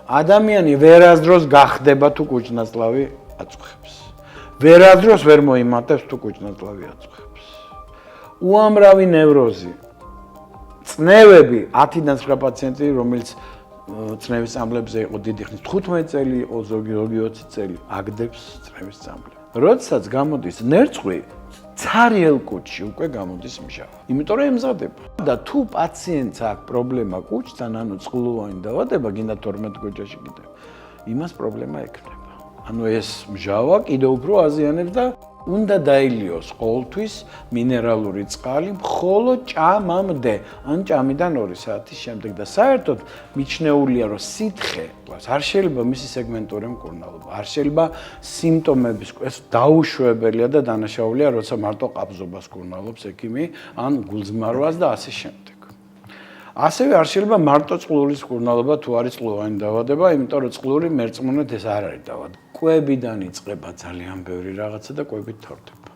ადამიანი ვერასდროს გახდება თუ კუჭნაწლავი აწუხებს. ვერასდროს ვერ მოიმატებს თუ კუჭნაწლავი აწუხებს. უამრავი ნევროზი. წნევები 10-დან 9 პაციენტი, რომელიც წნევის წამლებზე იყო დიდი ხნის 15 წელი იყო, ზოგი 20 წელი აგდებს წნევის წამლებს. როდესაც გამოდის ნერწყვი, ცარიელ კუჭში უკვე გამოდის მჟავა. იმიტომ რომ ემზადება. და თუ პაციენტს აქვს პრობლემა კუჭთან, ანუ წყლულოვანი დაავადება, გინდა 12 კუჭაში კიდევ, იმას პრობლემა ექნება. ანუ ეს მჟავა კიდევ უფრო აზიანებს და უნდა დაილიოს ყოველთვის მინერალური წყალი მხოლოდ ჭამამდე, ან ჭამიდან 2 საათის შემდეგ და საერთოდ მიჩნეულია, რომ სითხე არ შეიძლება მისი სეგმენტური მკურნალობა, არ შეიძლება სიმპტომების ეს დაუშვებელია და დანაშაულია, როცა მარტო ყაბზობას მკურნალობს ექიმი, ან გულძმარვას და ასე შემდეგ. ასევე არ შეიძლება მარტო წყლურის მკურნალობა თუ არის წყლოვანი დაავადება, იმიტომ რომ წყლური მერწმუნედ ეს არ არის დაავადება. კვებიდან იწყება ძალიან ბევრი რაღაცა და კვებით თორდება.